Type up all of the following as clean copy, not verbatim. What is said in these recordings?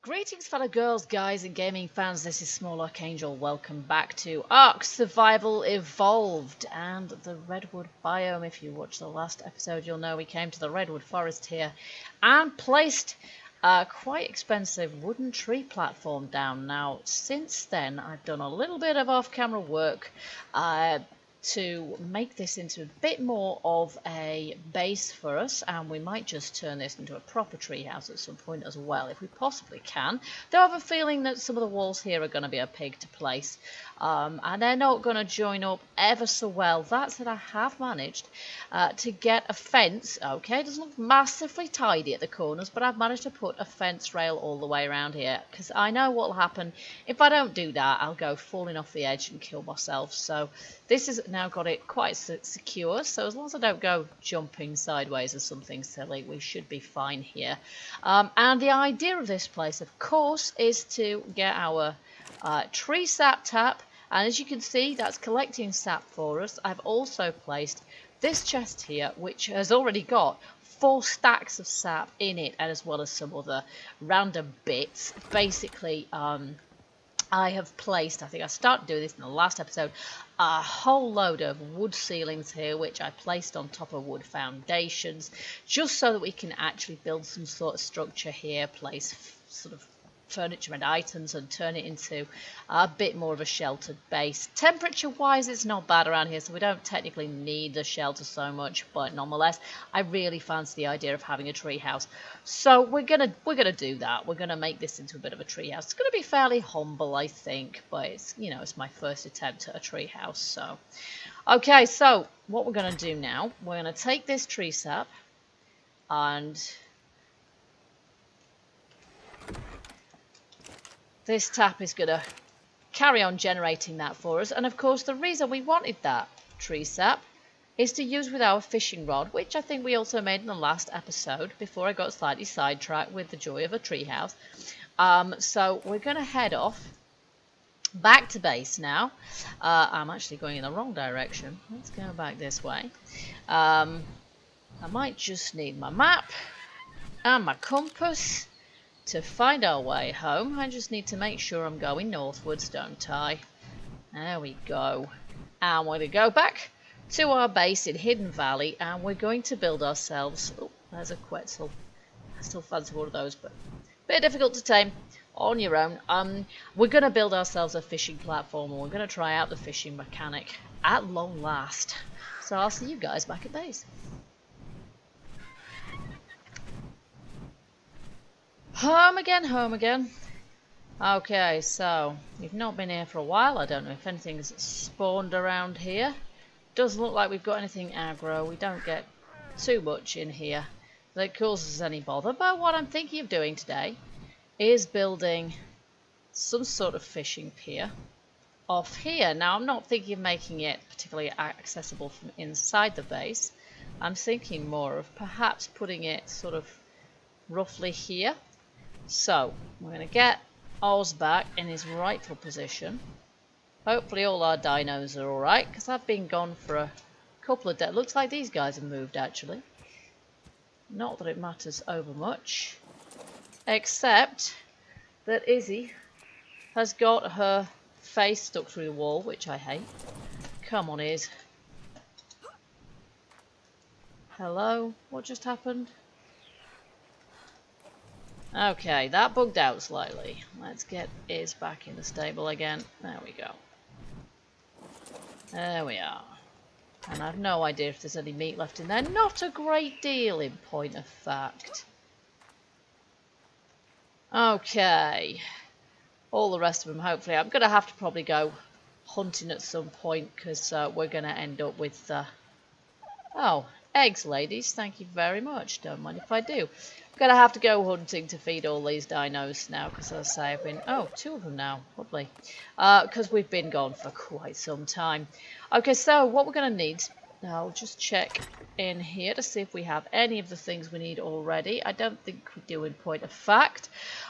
Greetings fellow girls, guys and gaming fans, this is Small Archangel. Welcome back to ARK Survival Evolved and the Redwood biome. If you watched the last episode you'll know we came to the Redwood forest here and placed a quite expensive wooden tree platform down. Now since then I've done a little bit of off-camera work to make this into a bit more of a base for us, and we might just turn this into a proper treehouse at some point as well if we possibly can. Though I have a feeling that some of the walls here are going to be a pig to place, and they're not going to join up ever so well. That said, I have managed to get a fence. Okay, it doesn't look massively tidy at the corners, but I've managed to put a fence rail all the way around here because I know what will happen if I don't do that. I'll go falling off the edge and kill myself. So this has now got it quite secure, so as long as I don't go jumping sideways or something silly, we should be fine here. And the idea of this place, of course, is to get our tree sap tap, and as you can see, that's collecting sap for us. I've also placed this chest here, which has already got 4 stacks of sap in it, and as well as some other random bits. Basically, I have placed, I think I started doing this in the last episode, a whole load of wood ceilings here, which I placed on top of wood foundations, just so that we can actually build some sort of structure here, place sort of furniture and items and turn it into a bit more of a sheltered base. Temperature wise it's not bad around here, so we don't technically need the shelter so much, but nonetheless I really fancy the idea of having a tree house, so we're gonna do that. We're gonna make this into a bit of a tree house. It's gonna be fairly humble, I think, but it's, you know, it's my first attempt at a tree house. So okay, so what we're gonna do now, we're gonna take this tree sap and this tap is going to carry on generating that for us. And of course the reason we wanted that tree sap is to use with our fishing rod, which I think we also made in the last episode before I got slightly sidetracked with the joy of a treehouse. So we're going to head off back to base now. I'm actually going in the wrong direction. Let's go back this way. I might just need my map and my compass to find our way home. I just need to make sure I'm going northwards, don't I? There we go. And we're going to go back to our base in Hidden Valley, and we're going to build ourselves... Oh, there's a Quetzal. I still fancy one of those, but a bit difficult to tame on your own. We're going to build ourselves a fishing platform, and we're going to try out the fishing mechanic at long last. So I'll see you guys back at base. Home again, home again. Okay, so we've not been here for a while. I don't know if anything's spawned around here. Doesn't look like we've got anything aggro. We don't get too much in here that causes any bother. But what I'm thinking of doing today is building some sort of fishing pier off here. Now, I'm not thinking of making it particularly accessible from inside the base. I'm thinking more of perhaps putting it sort of roughly here. So, we're going to get Oz back in his rightful position. Hopefully all our dinos are alright, because I've been gone for a couple of days. Looks like these guys have moved, actually. Not that it matters over much. Except that Izzy has got her face stuck through the wall, which I hate. Come on, Iz. Hello? What just happened? Okay, that bugged out slightly. Let's get Iz back in the stable again. There we go. There we are. And I've no idea if there's any meat left in there. Not a great deal, in point of fact. Okay. All the rest of them, hopefully. I'm going to have to probably go hunting at some point, because we're going to end up with... Oh, eggs, ladies. Thank you very much. Don't mind if I do. I'm going to have to go hunting to feed all these dinos now, because as I say, I've been... Oh, 2 of them now. Lovely. Because we've been gone for quite some time. Okay, so what we're going to need... I'll just check in here to see if we have any of the things we need already. I don't think we do, in point of fact.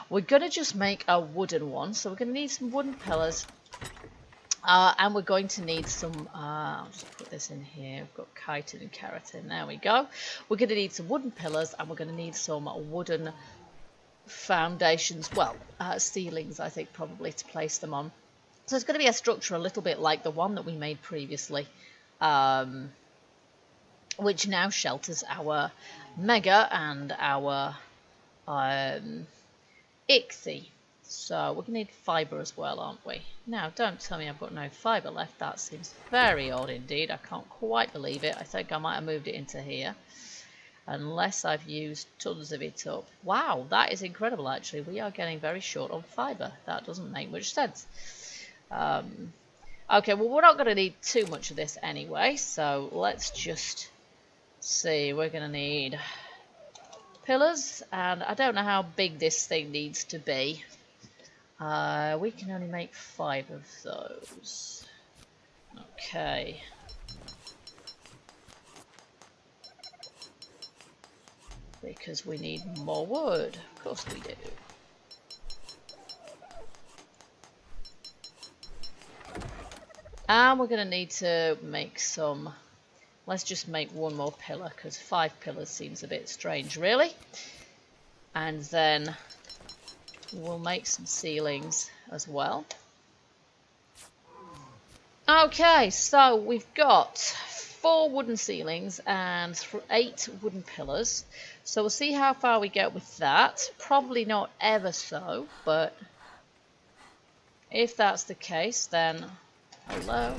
We're going to just make a wooden one. So we're going to need some wooden pillars. And we're going to need some, I'll just put this in here, we've got chitin and keratin, there we go. We're going to need some wooden pillars, and we're going to need some wooden foundations, well, ceilings, I think, probably to place them on. So it's going to be a structure a little bit like the one that we made previously, which now shelters our mega and our ichthy. So we're going to need fibre as well, aren't we? Now, don't tell me I've got no fibre left. That seems very odd indeed. I can't quite believe it. I think I might have moved it into here. Unless I've used tons of it up. Wow, that is incredible actually. We are getting very short on fibre. That doesn't make much sense. Okay, well we're not going to need too much of this anyway. So let's just see. We're going to need pillars. And I don't know how big this thing needs to be. We can only make 5 of those. Okay. Because we need more wood. Of course we do. And we're going to need to make some... Let's just make 1 more pillar, because 5 pillars seems a bit strange, really. And then we'll make some ceilings as well. Okay, so we've got 4 wooden ceilings and 8 wooden pillars. So we'll see how far we get with that. Probably not ever so, but if that's the case, then... Hello.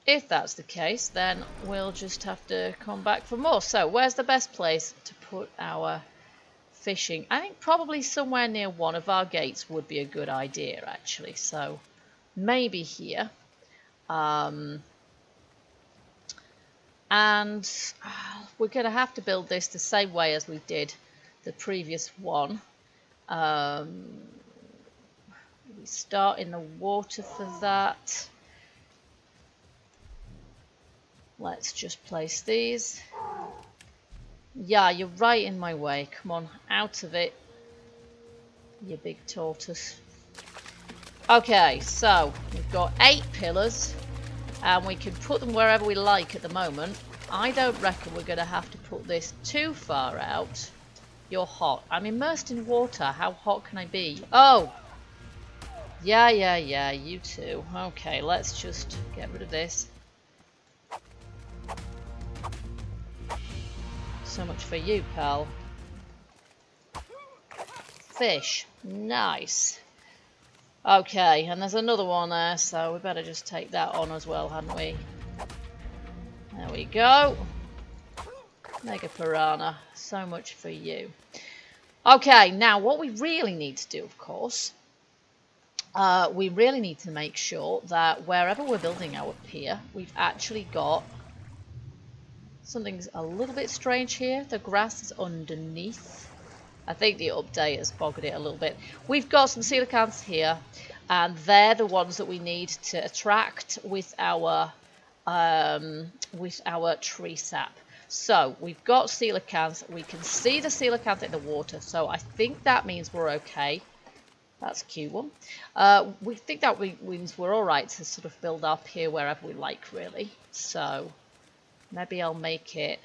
If that's the case, then we'll just have to come back for more. So where's the best place to put our fishing? I think probably somewhere near one of our gates would be a good idea, actually. So maybe here. And we're going to have to build this the same way as we did the previous one. We start in the water for that. Let's just place these. Yeah, you're right in my way. Come on, out of it, you big tortoise. Okay, so we've got 8 pillars. And we can put them wherever we like at the moment. I don't reckon we're going to have to put this too far out. You're hot. I'm immersed in water. How hot can I be? Oh! Yeah, you too. Okay, let's just get rid of this. So much for you, pal. Fish. Nice. Okay, and there's another one there, so we better just take that on as well, hadn't we? There we go. Mega piranha. So much for you. Okay, now what we really need to do, of course, we really need to make sure that wherever we're building our pier, we've actually got... Something's a little bit strange here. The grass is underneath. I think the update has bogged it a little bit. We've got some coelacanths here, and they're the ones that we need to attract with our tree sap. So we've got coelacanths. We can see the coelacanth in the water, so I think that means we're okay. That's a cute one. We think that means we're all right to sort of build our pier wherever we like, really. So maybe I'll make it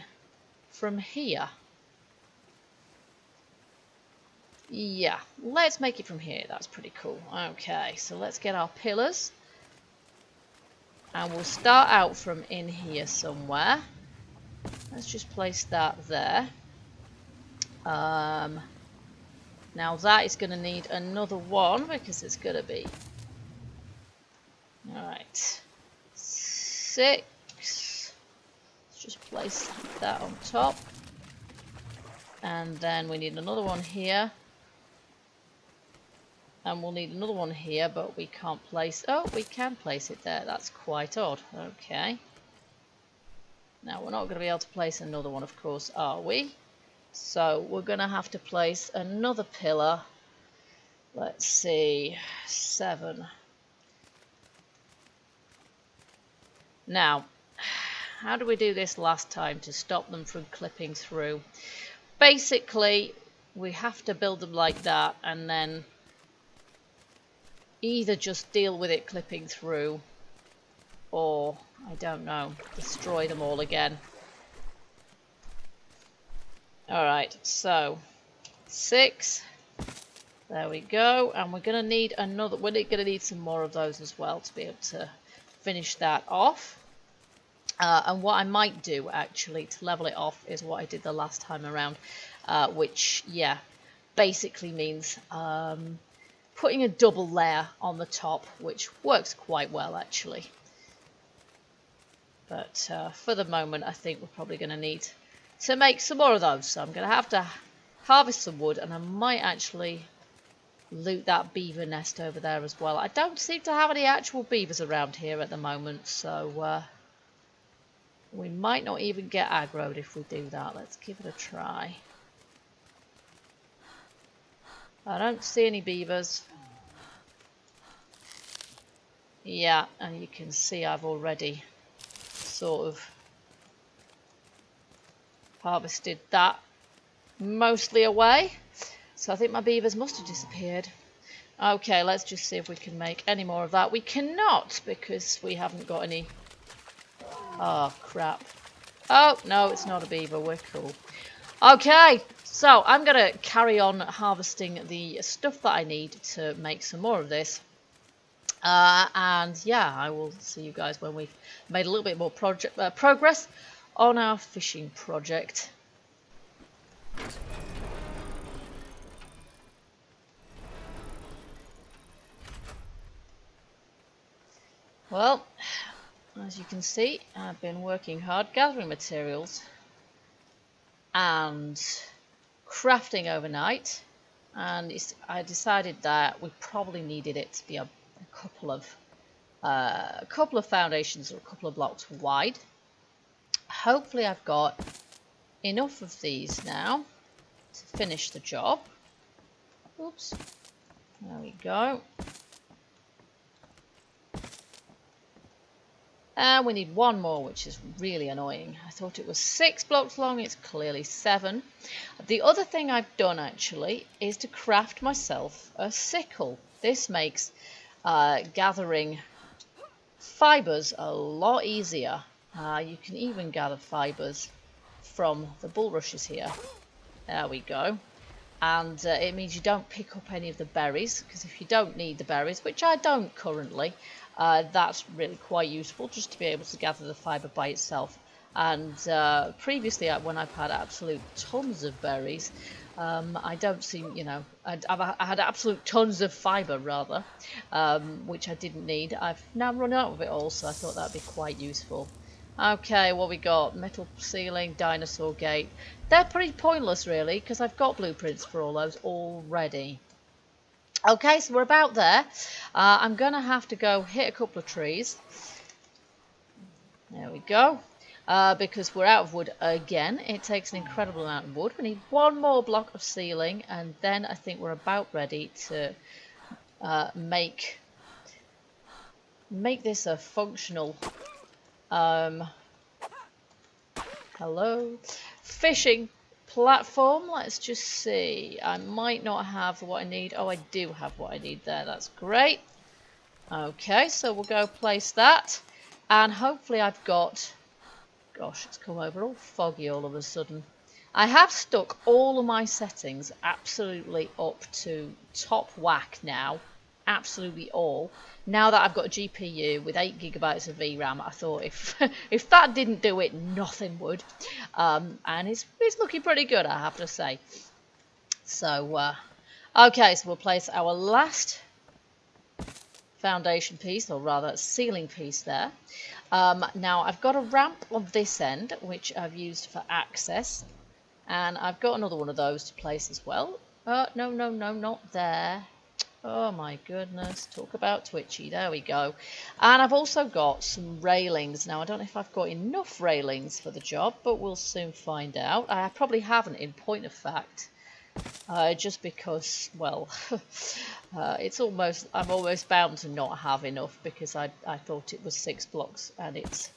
from here. Yeah, let's make it from here. That's pretty cool. Okay, so let's get our pillars. And we'll start out from in here somewhere. Let's just place that there. Now that is going to need another one because it's going to be... Alright. 6. Let's just place that on top. And then we need another one here. And we'll need another one here, but we can't place... Oh, we can place it there. That's quite odd. Okay. Now, we're not going to be able to place another one, of course, are we? So, we're going to have to place another pillar. Let's see. 7. Now, how did we do this last time to stop them from clipping through? Basically, we have to build them like that, and then... either just deal with it clipping through, or, I don't know, destroy them all again. Alright, so, 6. There we go. And we're going to need another. We're going to need some more of those as well to be able to finish that off. And what I might do actually to level it off is what I did the last time around, which, yeah, basically means putting a double layer on the top, which works quite well actually. But for the moment, I think we're probably going to need to make some more of those. So I'm going to have to harvest some wood, and I might actually loot that beaver nest over there as well. I don't seem to have any actual beavers around here at the moment, so we might not even get aggroed if we do that. Let's give it a try. I don't see any beavers. Yeah, and you can see I've already sort of harvested that mostly away. So I think my beavers must have disappeared. Okay, let's just see if we can make any more of that. We cannot because we haven't got any. Oh, crap. Oh, no, it's not a beaver. We're cool. Okay, so I'm going to carry on harvesting the stuff that I need to make some more of this. And yeah, I will see you guys when we've made a little bit more progress on our fishing project. Well, as you can see, I've been working hard gathering materials and crafting overnight, and I decided that we probably needed it to be a couple of foundations or a couple of blocks wide. Hopefully I've got enough of these now to finish the job. Oops, there we go. And we need one more, which is really annoying. I thought it was 6 blocks long, it's clearly 7. The other thing I've done actually is to craft myself a sickle. This makes gathering fibres a lot easier. You can even gather fibres from the bulrushes here. There we go. And it means you don't pick up any of the berries, because if you don't need the berries, which I don't currently, that's really quite useful just to be able to gather the fibre by itself. And previously, when I've had absolute tons of berries, I don't seem, you know, I had absolute tons of fibre rather, which I didn't need. I've now run out of it all, so I thought that'd be quite useful. Okay, what we got? Metal ceiling, dinosaur gate. They're pretty pointless really, because I've got blueprints for all those already. Okay, so we're about there. I'm going to have to go hit a couple of trees. There we go. Because we're out of wood again. It takes an incredible amount of wood. We need one more block of ceiling, and then I think we're about ready to make this a functional fishing platform. Let's just see. I might not have what I need. Oh, I do have what I need there. That's great. Okay, so we'll go place that, and hopefully I've got, gosh, it's come over all foggy all of a sudden. I have stuck all of my settings absolutely up to top whack now. Absolutely all. Now that I've got a GPU with 8 GB of VRAM, I thought if that didn't do it, nothing would. And it's looking pretty good, I have to say. So, okay, so we'll place our last foundation piece, or rather ceiling piece there. Now I've got a ramp on this end, which I've used for access. And I've got another one of those to place as well. No, not there. Oh my goodness, talk about twitchy. There we go. And I've also got some railings. Now I don't know if I've got enough railings for the job, but we'll soon find out. I probably haven't, in point of fact, just because, well, I'm almost bound to not have enough, because I thought it was 6 blocks and it's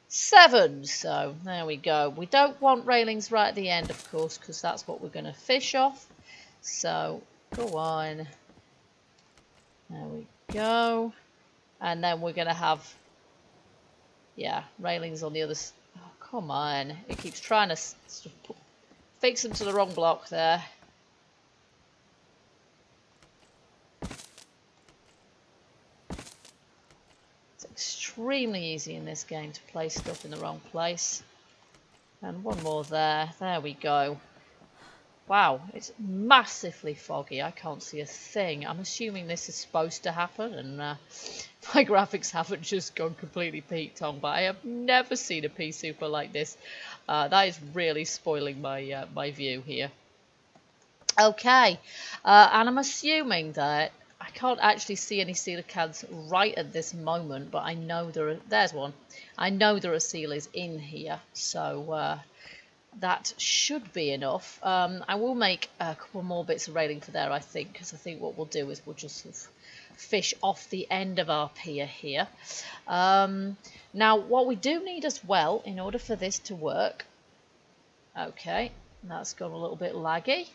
7. So there we go. We don't want railings right at the end, of course, because that's what we're going to fish off. So go on. There we go. And then we're going to have, yeah, railings on the other side. Oh, come on. It keeps trying to fix them to the wrong block there. extremely easy in this game to place stuff in the wrong place. And one more there. There we go. Wow, it's massively foggy. I can't see a thing. I'm assuming this is supposed to happen, and my graphics haven't just gone completely peaked on, but I have never seen a pea super like this. That is really spoiling my my view here. Okay, and I'm assuming that I can't actually see any coelacanths right at this moment, but I know there's one. I know there are sealies in here, so that should be enough. I will make a couple more bits of railing for there, I think, because I think what we'll do is we'll just sort of fish off the end of our pier here. Now, what we do need as well, in order for this to work... Okay, that's gone a little bit laggy.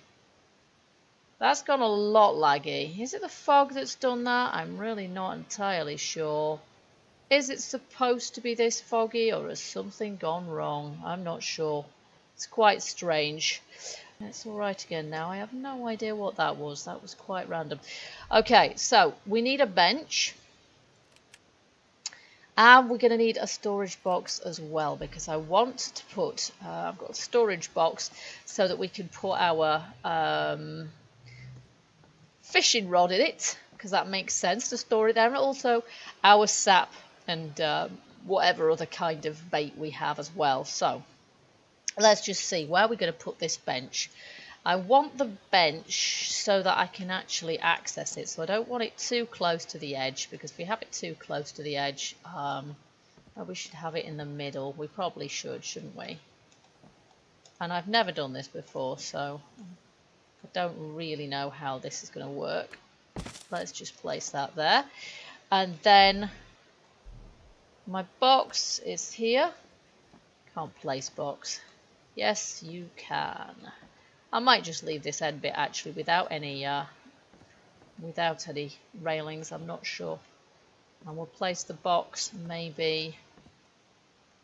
That's gone a lot laggy. Is it the fog that's done that? I'm really not entirely sure. Is it supposed to be this foggy, or has something gone wrong? I'm not sure. It's quite strange. It's all right again now. I have no idea what that was. That was quite random. Okay, so we need a bench. And we're going to need a storage box as well, because I want to put... I've got a storage box so that we can put our fishing rod in it, because that makes sense to store it there. And also our sap and whatever other kind of bait we have as well. So... let's just see where we're going to put this bench. I want the bench so that I can actually access it. So I don't want it too close to the edge, because if we have it too close to the edge, we should have it in the middle. We probably should, shouldn't we? And I've never done this before, so I don't really know how this is going to work. Let's just place that there. And then my box is here. Can't place box. Yes, you can. I might just leave this end bit actually without any railings. I'm not sure. And we'll place the box maybe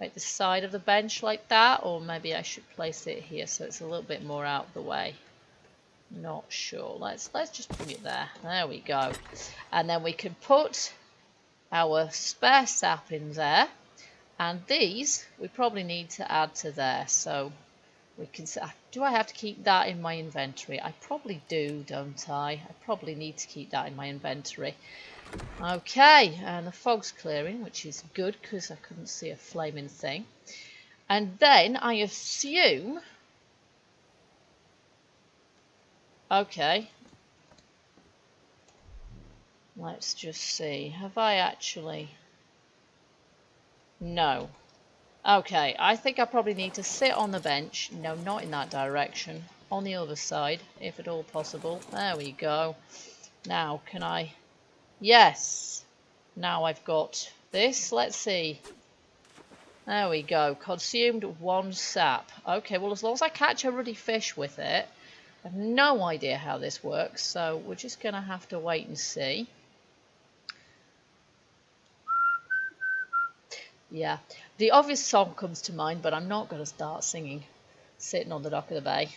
at the side of the bench like that, or maybe I should place it here so it's a little bit more out of the way. Not sure. Let's just put it there. There we go. And then we can put our spare sap in there. And these, we probably need to add to there, so we can... do I have to keep that in my inventory? I probably do, don't I? I probably need to keep that in my inventory. Okay, and the fog's clearing, which is good, because I couldn't see a flaming thing. And then I assume... okay. Let's just see. Have I actually... no. Okay, I think I probably need to sit on the bench. No, not in that direction. On the other side, if at all possible. There we go. Now, can I... yes. Now I've got this. Let's see. There we go. Consumed 1 sap. Okay, well, as long as I catch a ruddy fish with it, I have no idea how this works. So we're just going to have to wait and see. Yeah, the obvious song comes to mind, but I'm not going to start singing sitting on the dock of the bay.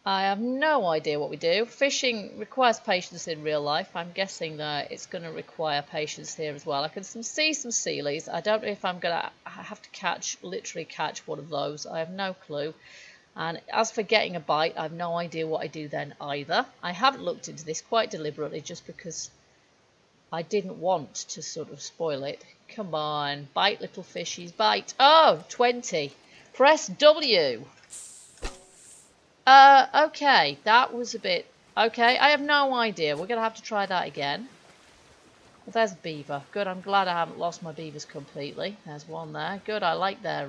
I have no idea what we do. Fishing requires patience in real life. I'm guessing that it's going to require patience here as well. I can see some sealies. I don't know if I'm going to have to literally catch one of those. I have no clue. And as for getting a bite, I have no idea what I do then either. I haven't looked into this quite deliberately just because I didn't want to sort of spoil it. Come on, bite, little fishies, bite. Oh, 20. Press W. Okay, that was a bit... okay, I have no idea. We're going to have to try that again. Well, there's a beaver. Good, I'm glad I haven't lost my beavers completely. There's one there. Good, I like their...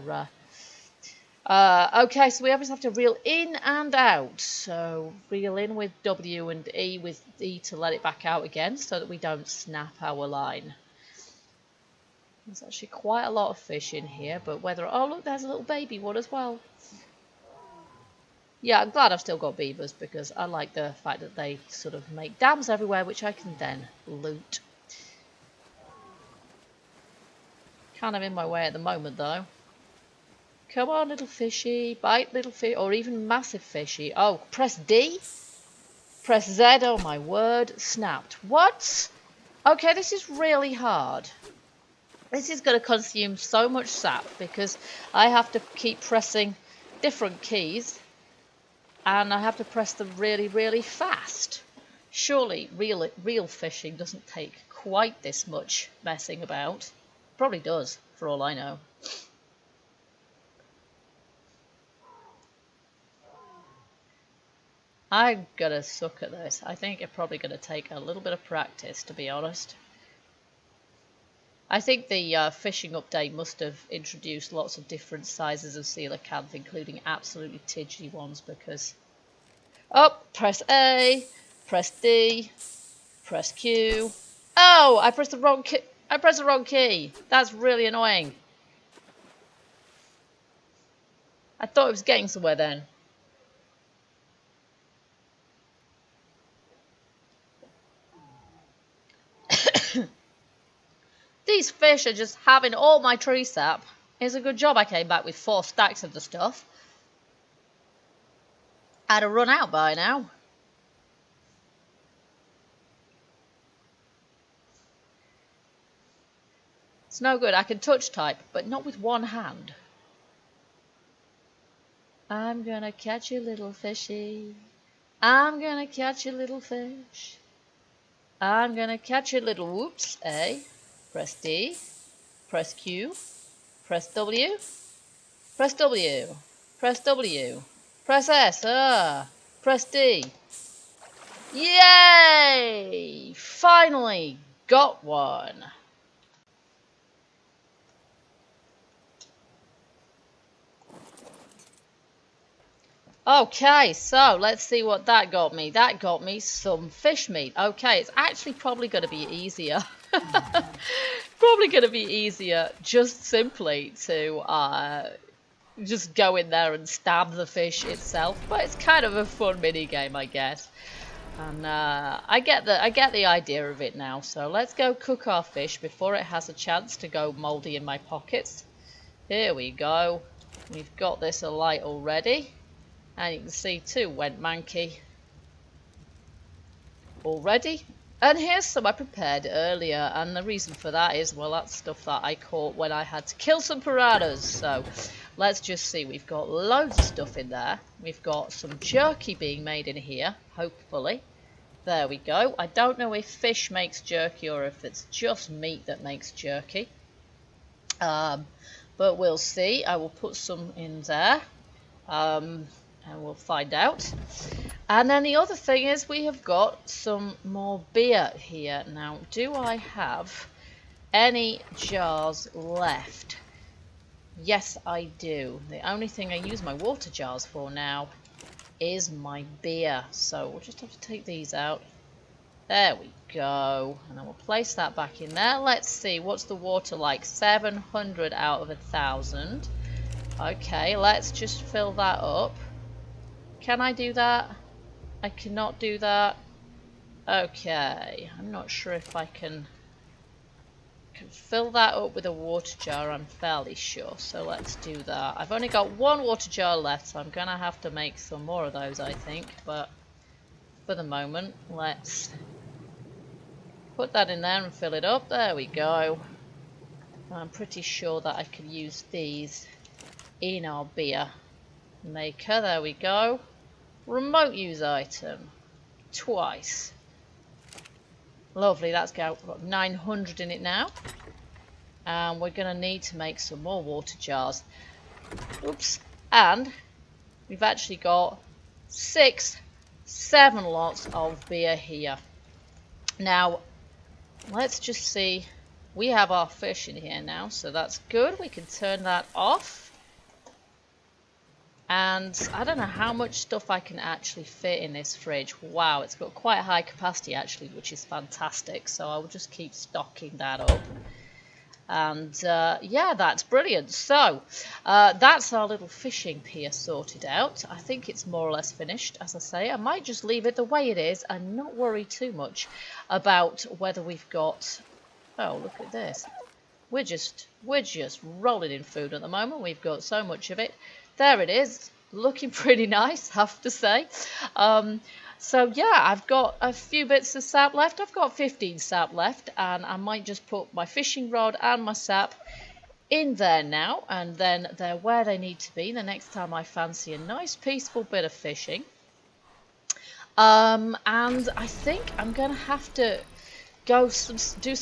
okay, so we always have to reel in and out. So reel in with W and E with E to let it back out again so that we don't snap our line. There's actually quite a lot of fish in here, but whether... oh, look, there's a little baby one as well. Yeah, I'm glad I've still got beavers because I like the fact that they sort of make dams everywhere, which I can then loot. Kind of in my way at the moment, though. Come on, little fishy. Bite, little fish. Or even massive fishy. Oh, press D? Press Z. Oh, my word. Snapped. What? Okay, this is really hard. This is going to consume so much sap because I have to keep pressing different keys and I have to press them really, really fast. Surely real fishing doesn't take quite this much messing about. Probably does, for all I know. I'm gonna suck at this. I think it's probably gonna take a little bit of practice, to be honest. I think the fishing update must have introduced lots of different sizes of coelacanth, including absolutely tidgy ones, because... Oh, press A, press D, press Q. Oh, I pressed the wrong key. I pressed the wrong key. That's really annoying. I thought it was getting somewhere then. These fish are just having all my tree sap. It's a good job I came back with 4 stacks of the stuff. I'd have run out by now. It's no good. I can touch type, but not with one hand. I'm gonna catch you, little fishy. I'm gonna catch you, little fish. I'm gonna catch you, little whoops. A. Press D. Press Q. Press W. Press W. Press W. Press S. Press D. Yay! Finally got one. Okay, so let's see what that got me. That got me some fish meat. Okay, it's actually probably going to be easier. Probably going to be easier just simply to just go in there and stab the fish itself. But it's kind of a fun mini game, I guess. And I get the idea of it now. So let's go cook our fish before it has a chance to go mouldy in my pockets. Here we go. We've got this alight already. And you can see too, went manky already. And here's some I prepared earlier, and the reason for that is, well, that's stuff that I caught when I had to kill some piranhas. So let's just see, we've got loads of stuff in there. We've got some jerky being made in here, hopefully. There we go. I don't know if fish makes jerky or if it's just meat that makes jerky. But we'll see. I will put some in there. And we'll find out. And then the other thing is we have got some more beer here. Now, do I have any jars left? Yes, I do. The only thing I use my water jars for now is my beer. So we'll just have to take these out. There we go. And then we'll place that back in there. Let's see, what's the water like? 700 out of 1,000. Okay, let's just fill that up. Can I do that? I cannot do that. Okay, I'm not sure if I can fill that up with a water jar, I'm fairly sure. So let's do that. I've only got 1 water jar left, so I'm going to have to make some more of those, I think. But for the moment, let's put that in there and fill it up. There we go. I'm pretty sure that I can use these in our beer maker. There we go. Remote use item. Twice. Lovely, that's got 900 in it now. And we're going to need to make some more water jars. Oops. And we've actually got 6, 7 lots of beer here. Now, let's just see. We have our fish in here now, so that's good. We can turn that off. And I don't know how much stuff I can actually fit in this fridge. Wow, it's got quite a high capacity actually, which is fantastic. So I'll just keep stocking that up. And yeah, that's brilliant. So that's our little fishing pier sorted out. I think it's more or less finished, as I say. I might just leave it the way it is and not worry too much about whether we've got... Oh, look at this. We're just rolling in food at the moment. We've got so much of it. There it is. looking pretty nice, have to say. So yeah, I've got a few bits of sap left. I've got 15 sap left, and I might just put my fishing rod and my sap in there now, and then they're where they need to be the next time I fancy a nice peaceful bit of fishing. And I think I'm going to have to do some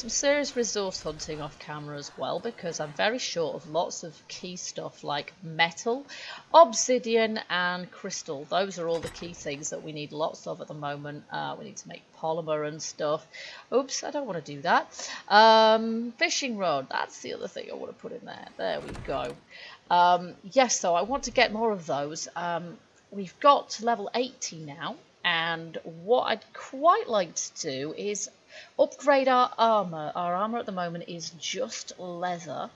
serious resource hunting off camera as well, because I'm very short of lots of key stuff like metal, obsidian and crystal. Those are all the key things that we need lots of at the moment. We need to make polymer and stuff. Oops, I don't want to do that. Fishing rod, that's the other thing I want to put in there. There we go. Yes, so I want to get more of those. We've got to level 80 now, and what I'd quite like to do is upgrade our armour. Our armour at the moment is just leather,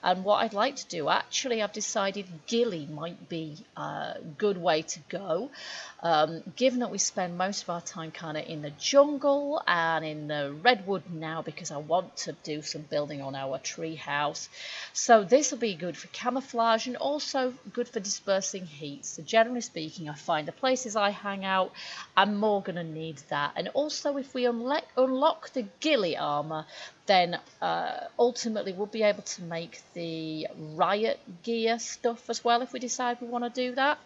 and what I'd like to do, actually I've decided ghillie might be a good way to go, given that we spend most of our time kind of in the jungle and in the redwood now, because I want to do some building on our tree house. So this will be good for camouflage and also good for dispersing heat. So generally speaking, I find the places I hang out, I'm more going to need that. And also if we unlock the ghillie armour, then ultimately we'll be able to make the riot gear stuff as well if we decide we want to do that.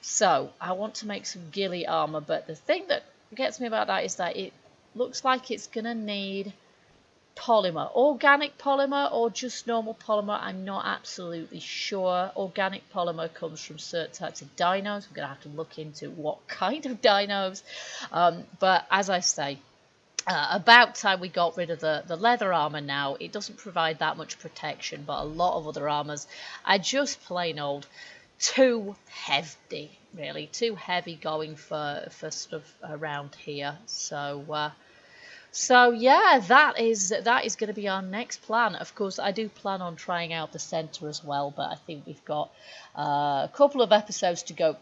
So I want to make some ghillie armour, but the thing that gets me about that is that it looks like it's going to need polymer, organic polymer or just normal polymer. I'm not absolutely sure. Organic polymer comes from certain types of dinos. I'm going to have to look into what kind of dinos, but as I say, about time we got rid of the leather armour now. It doesn't provide that much protection, but a lot of other armours are just plain old too heavy, really. Too heavy going for stuff around here. So yeah, that is going to be our next plan. Of course, I do plan on trying out the centre as well, but I think we've got a couple of episodes to go.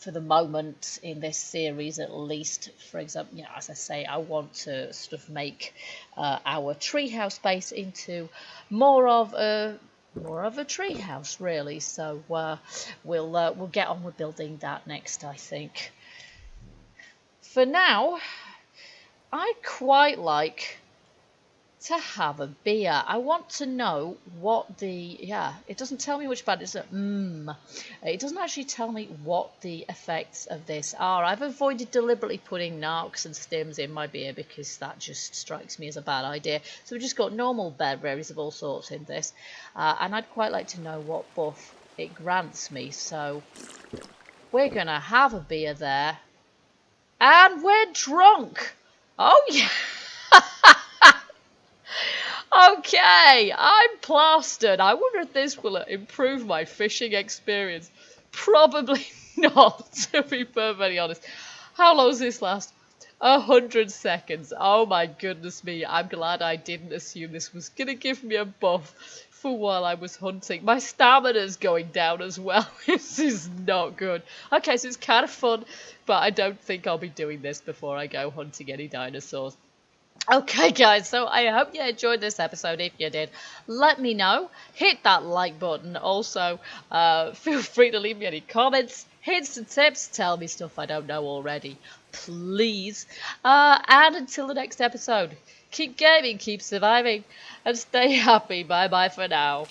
For the moment in this series, at least. For example, you know, as I say, I want to sort of make our treehouse base into more of a treehouse, really. So we'll get on with building that next, I think. For now, I quite like to have a beer. I want to know what it doesn't tell me which bad it's it doesn't actually tell me what the effects of this are. I've avoided deliberately putting narcs and stims in my beer because that just strikes me as a bad idea. So we've just got normal berries of all sorts in this, and I'd quite like to know what buff it grants me. So we're gonna have a beer there, and we're drunk. Oh yeah. Okay, I'm plastered. I wonder if this will improve my fishing experience. Probably not, to be perfectly honest. How long does this last? 100 seconds. Oh my goodness me. I'm glad I didn't assume this was going to give me a buff for while I was hunting. My stamina's going down as well. This is not good. Okay, so it's kind of fun, but I don't think I'll be doing this before I go hunting any dinosaurs. Okay guys, so I hope you enjoyed this episode. If you did, let me know. Hit that like button. Also, feel free to leave me any comments, hints and tips. Tell me stuff I don't know already, please. And until the next episode, keep gaming, keep surviving, and stay happy. Bye bye for now.